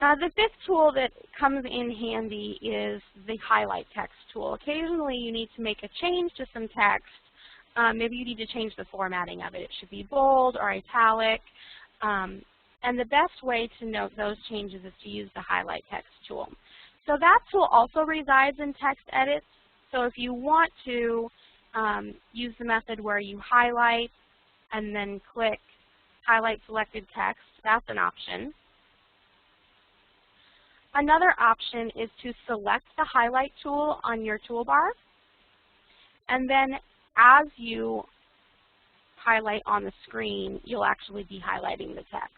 The fifth tool that comes in handy is the highlight text tool. Occasionally you need to make a change to some text. Maybe you need to change the formatting of it. It should be bold or italic. And the best way to note those changes is to use the highlight text tool. So that tool also resides in text edits. So if you want to use the method where you highlight and then click highlight selected text, that's an option. Another option is to select the highlight tool on your toolbar, and then as you highlight on the screen, you'll actually be highlighting the text.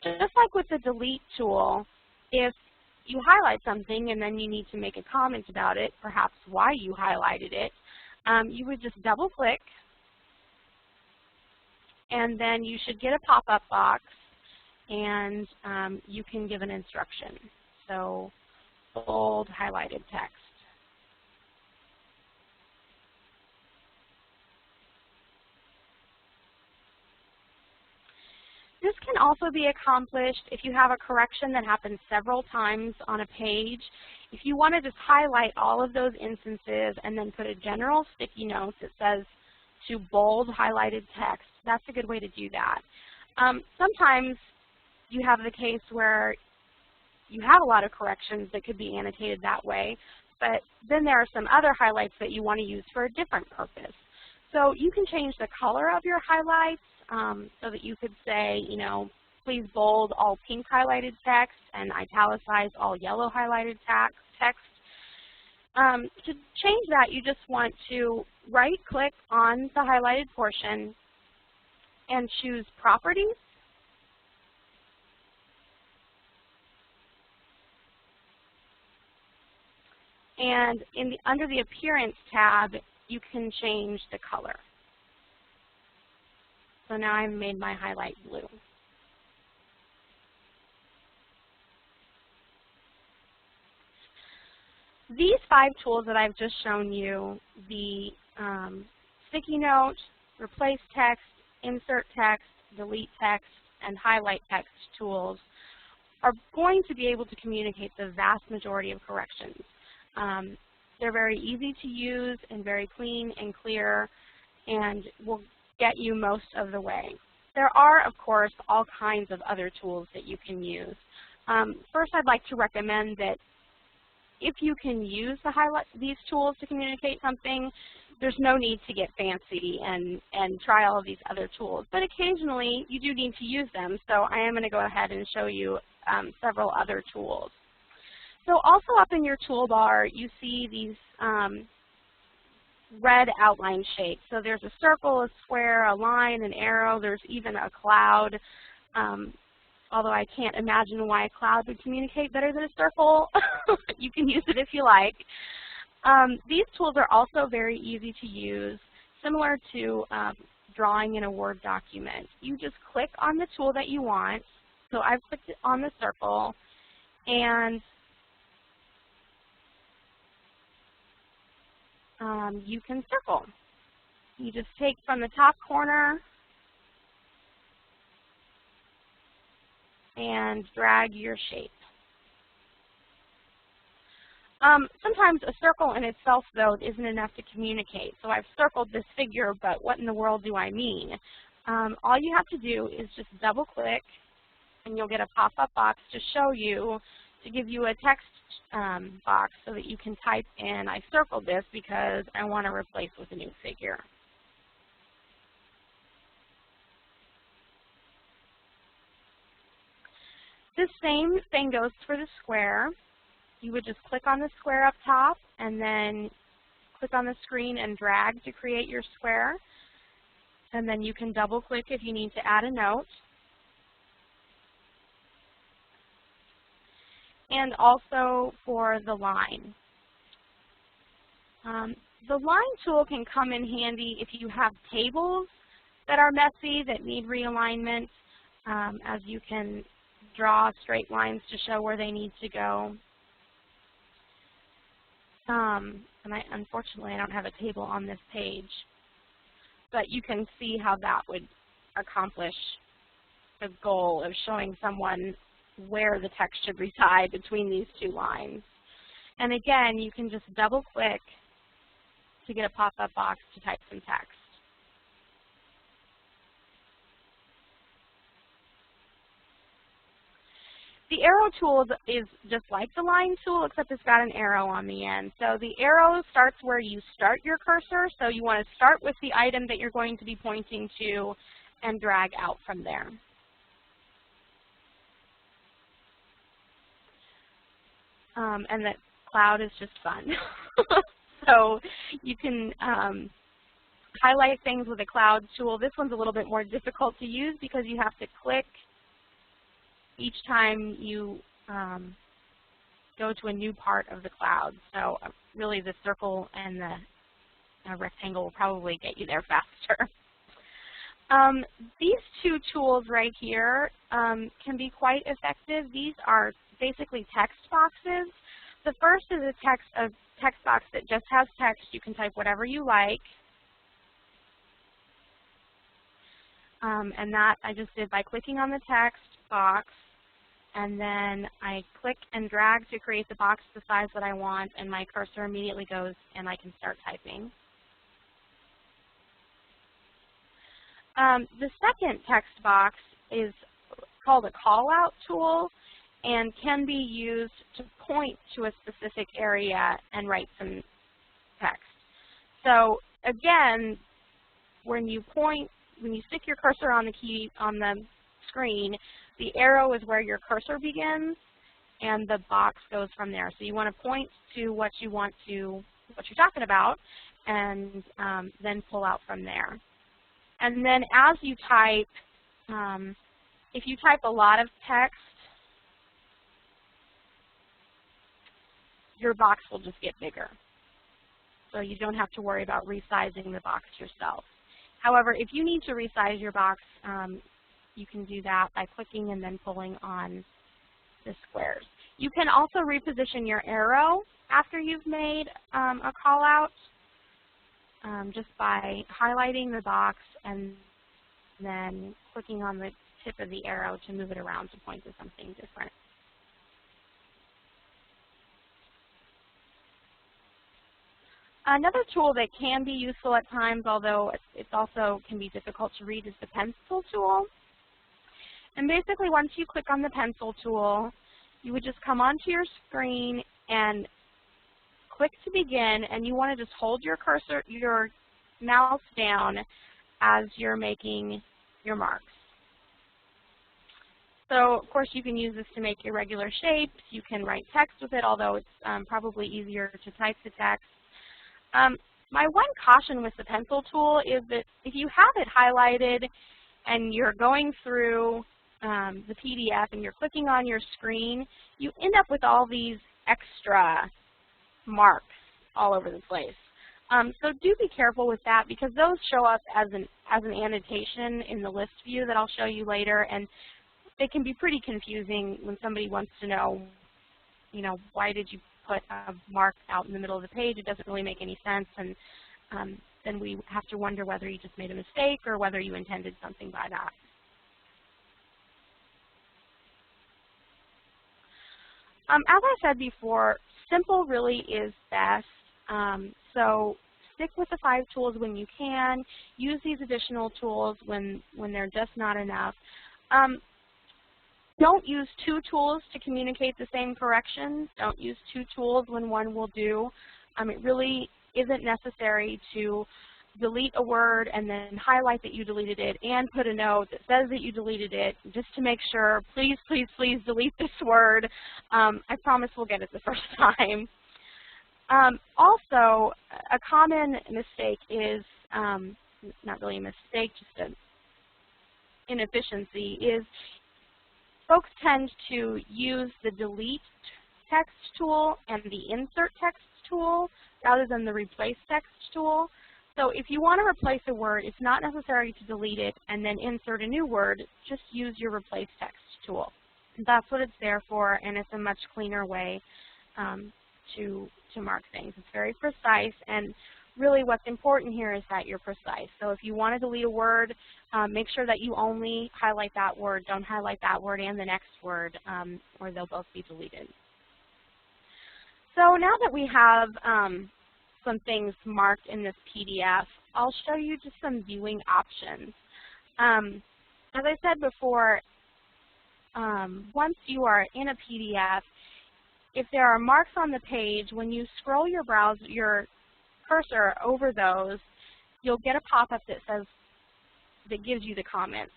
Just like with the delete tool, if you highlight something and then you need to make a comment about it, perhaps why you highlighted it, you would just double click, and then you should get a pop-up box, and you can give an instruction. So bold highlighted text. This can also be accomplished if you have a correction that happens several times on a page. If you want to just highlight all of those instances and then put a general sticky note that says to bold highlighted text, that's a good way to do that. Sometimes you have the case where you have a lot of corrections that could be annotated that way, but then there are some other highlights that you want to use for a different purpose. So you can change the color of your highlights so that you could say, you know, please bold all pink highlighted text and italicize all yellow highlighted text. To change that, you just want to right-click on the highlighted portion and choose Properties. And under the Appearance tab, you can change the color. So now I've made my highlight blue. These 5 tools that I've just shown you, the sticky note, replace text, insert text, delete text, and highlight text tools, are going to be able to communicate the vast majority of corrections. They're very easy to use and very clean and clear, and will get you most of the way. There are, of course, all kinds of other tools that you can use. First, I'd like to recommend that if you can use these tools to communicate something, there's no need to get fancy and try all of these other tools. But occasionally, you do need to use them, so I am going to go ahead and show you several other tools. So also up in your toolbar, you see these red outline shapes. So there's a circle, a square, a line, an arrow. There's even a cloud, although I can't imagine why a cloud would communicate better than a circle. You can use it if you like. These tools are also very easy to use, similar to drawing in a Word document. You just click on the tool that you want. So I've clicked on the circle, and you can circle. You just take from the top corner and drag your shape. Sometimes a circle in itself, though, isn't enough to communicate. So I've circled this figure, but what in the world do I mean? All you have to do is just double-click, and you'll get a pop-up box to show you, to give you a text box so that you can type in, I circled this because I want to replace with a new figure. The same thing goes for the square. You would just click on the square up top and then click on the screen and drag to create your square. And then you can double click if you need to add a note. And also for the line. The line tool can come in handy if you have tables that are messy, that need realignment, as you can draw straight lines to show where they need to go. And unfortunately, I don't have a table on this page. But you can see how that would accomplish the goal of showing someone where the text should reside between these two lines. And again, you can just double click to get a pop-up box to type some text. The arrow tool is just like the line tool, except it's got an arrow on the end. So the arrow starts where you start your cursor, so you want to start with the item that you're going to be pointing to and drag out from there. And the cloud is just fun. So you can highlight things with a cloud tool. This one's a little bit more difficult to use because you have to click each time you go to a new part of the cloud. So really the circle and the rectangle will probably get you there faster. These two tools right here can be quite effective. These are basically text boxes. The first is a text box that just has text. You can type whatever you like. And that I just did by clicking on the text box, and then I click and drag to create the box the size that I want, and my cursor immediately goes and I can start typing. The second text box is called a call-out tool and can be used to point to a specific area and write some text. So again, when you stick your cursor on the screen, the arrow is where your cursor begins, and the box goes from there. So you want to point to what you're talking about, and then pull out from there. And then as you type, if you type a lot of text, your box will just get bigger. So you don't have to worry about resizing the box yourself. However, if you need to resize your box, you can do that by clicking and then pulling on the squares. You can also reposition your arrow after you've made a call out just by highlighting the box and then clicking on the tip of the arrow to move it around to point to something different. Another tool that can be useful at times, although it also can be difficult to read, is the pencil tool. And basically, once you click on the pencil tool, you would just come onto your screen and click to begin, and you want to just hold your cursor, your mouse down as you're making your marks. So, of course, you can use this to make irregular shapes. You can write text with it, although it's probably easier to type the text. My one caution with the pencil tool is that if you have it highlighted and you're going through the PDF and you're clicking on your screen, you end up with all these extra marks all over the place. So do be careful with that, because those show up as an annotation in the list view that I'll show you later, and they can be pretty confusing when somebody wants to know, why did you put a mark out in the middle of the page? It doesn't really make any sense, and then we have to wonder whether you just made a mistake or whether you intended something by that. As I said before, simple really is best. So stick with the 5 tools when you can. Use these additional tools when they're just not enough. Don't use 2 tools to communicate the same corrections. Don't use 2 tools when one will do. It really isn't necessary to delete a word and then highlight that you deleted it and put a note that says that you deleted it just to make sure, please, please, please delete this word. I promise we'll get it the first time. Also, a common mistake is, not really a mistake, just an inefficiency, is folks tend to use the delete text tool and the insert text tool rather than the replace text tool. So if you want to replace a word, it's not necessary to delete it and then insert a new word. Just use your replace text tool. That's what it's there for, and it's a much cleaner way to mark things. It's very precise, and really what's important here is that you're precise. So if you want to delete a word, make sure that you only highlight that word. Don't highlight that word and the next word, or they'll both be deleted. So now that we have some things marked in this PDF, I'll show you just some viewing options. As I said before, once you are in a PDF, if there are marks on the page, when you scroll your cursor over those, you'll get a pop-up that gives you the comments.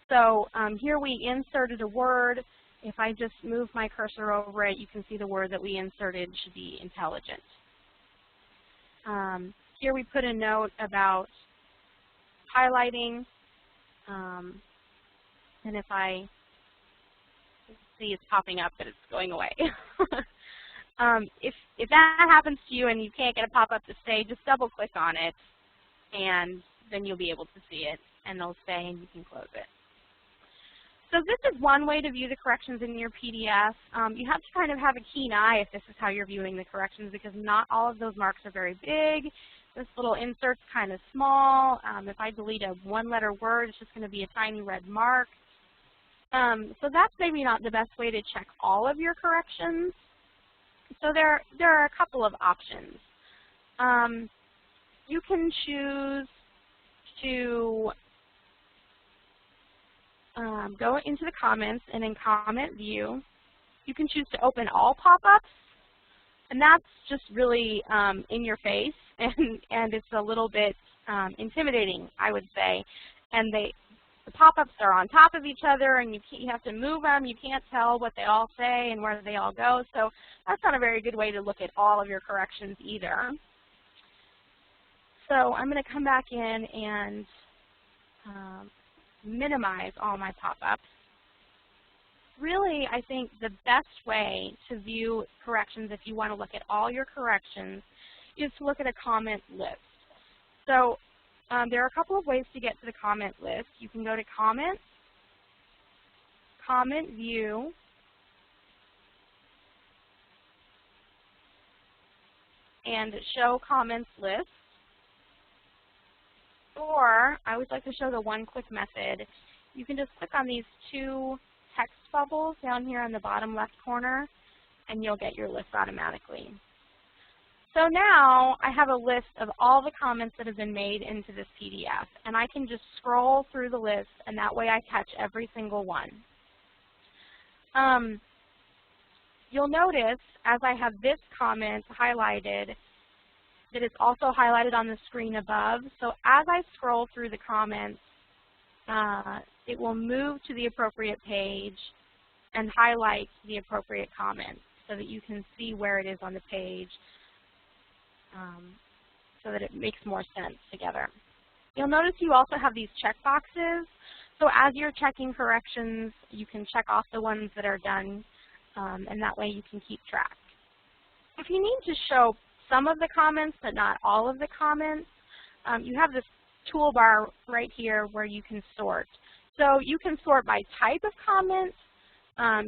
So here we inserted a word. If I just move my cursor over it, you can see the word that we inserted should be intelligent. Here we put a note about highlighting, and if I see, it's popping up, but it's going away. If that happens to you and you can't get a pop-up to stay, just double-click on it, and then you'll be able to see it, and it'll stay, and you can close it. So this is one way to view the corrections in your PDF. You have to kind of have a keen eye if this is how you're viewing the corrections, because not all of those marks are very big. This little insert's kind of small. If I delete a one-letter word, it's just going to be a tiny red mark. So that's maybe not the best way to check all of your corrections. So there are a couple of options. You can choose to go into the comments, and in comment view, you can choose to open all pop-ups, and that's just really in your face, and it's a little bit intimidating, I would say. And the pop-ups are on top of each other, and you have to move them. You can't tell what they all say and where they all go, so that's not a very good way to look at all of your corrections either. So I'm going to come back in and minimize all my pop-ups. Really, I think the best way to view corrections if you want to look at all your corrections is to look at a comment list. So there are a couple of ways to get to the comment list. You can go to Comments, Comment View, and Show Comments List. Or I always like to show the one-click method. You can just click on these two text bubbles down here on the bottom left corner, and you'll get your list automatically. So now I have a list of all the comments that have been made into this PDF, and I can just scroll through the list, and that way I catch every single one. You'll notice as I have this comment highlighted that it's also highlighted on the screen above. So as I scroll through the comments, it will move to the appropriate page and highlight the appropriate comment so that you can see where it is on the page, so that it makes more sense together. You'll notice you also have these check boxes. So as you're checking corrections, you can check off the ones that are done, and that way you can keep track. If you need to show some of the comments but not all of the comments, you have this toolbar right here where you can sort. So you can sort by type of comments.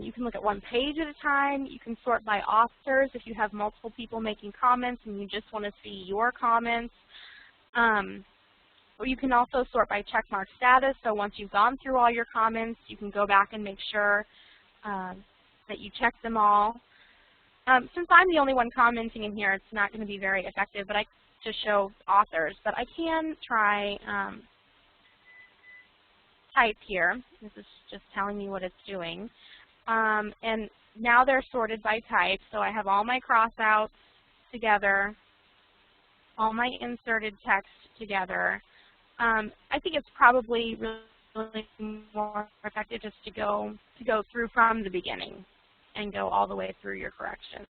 You can look at one page at a time. You can sort by authors if you have multiple people making comments and you just want to see your comments. Or you can also sort by checkmark status. So once you've gone through all your comments, you can go back and make sure that you check them all. Since I'm the only one commenting in here, it's not going to be very effective, but I to show authors. But I can try type here. This is just telling me what it's doing. And now they're sorted by type. So I have all my crossouts together, all my inserted text together. I think it's probably really more effective just to go through from the beginning and go all the way through your correction.